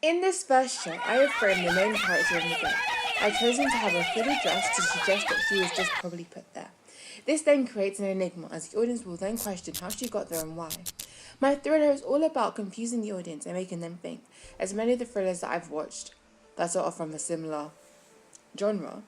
In this first shot, I have framed the main character in the bed. I've chosen to have her fully dressed to suggest that she was just probably put there. This then creates an enigma, as the audience will then question how she got there and why. My thriller is all about confusing the audience and making them think, as many of the thrillers that I've watched that are from a similar genre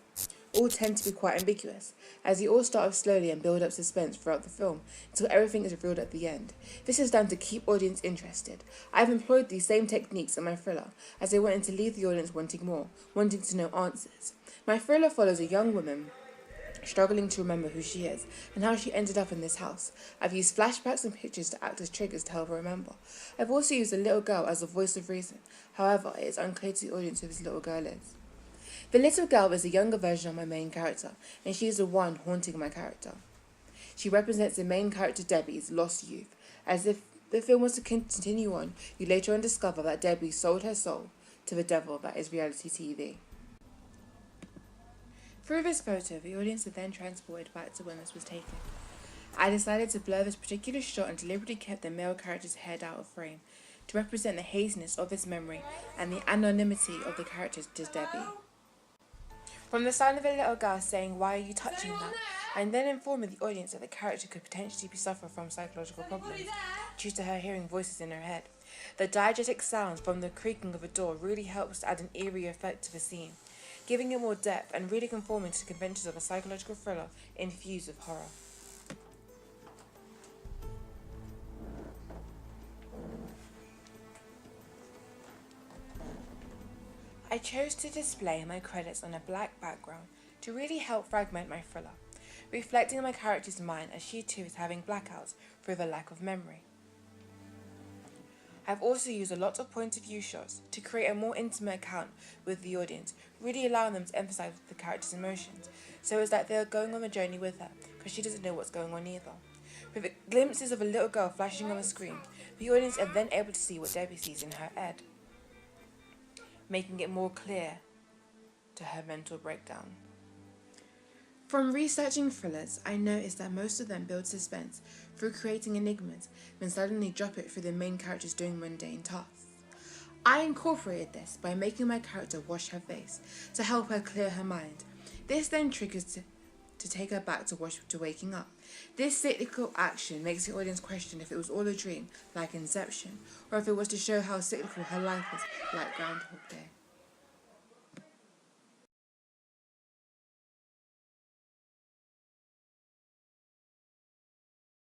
all tend to be quite ambiguous, as they all start off slowly and build up suspense throughout the film until everything is revealed at the end. This is done to keep audience interested. I've employed these same techniques in my thriller, as I wanted to leave the audience wanting more, wanting to know answers. My thriller follows a young woman struggling to remember who she is and how she ended up in this house. I've used flashbacks and pictures to act as triggers to help her remember. I've also used a little girl as a voice of reason. However, it is unclear to the audience who this little girl is. The little girl is a younger version of my main character, and she is the one haunting my character. She represents the main character Debbie's lost youth. As if the film was to continue on, you later on discover that Debbie sold her soul to the devil that is reality TV. Through this photo, the audience are then transported back to when this was taken. I decided to blur this particular shot and deliberately kept the male character's head out of frame to represent the haziness of his memory and the anonymity of the character to Debbie. From the sound of a little girl saying, "Why are you touching that?" and then informing the audience that the character could potentially be suffering from psychological problems due to her hearing voices in her head. The diegetic sounds from the creaking of a door really helps to add an eerie effect to the scene, giving it more depth and really conforming to the conventions of a psychological thriller infused with horror. I chose to display my credits on a black background to really help fragment my thriller, reflecting on my character's mind as she too is having blackouts through the lack of memory. I've also used a lot of point of view shots to create a more intimate account with the audience, really allowing them to emphasize the character's emotions, so it's like they're going on a journey with her, because she doesn't know what's going on either. With glimpses of a little girl flashing on the screen, the audience are then able to see what Debbie sees in her head, making it more clear to her mental breakdown. From researching thrillers, I noticed that most of them build suspense through creating enigmas, then suddenly drop it through the main characters doing mundane tasks. I incorporated this by making my character wash her face to help her clear her mind. This then triggers to take her back to waking up. This cyclical action makes the audience question if it was all a dream, like Inception, or if it was to show how cyclical her life is, like Groundhog Day.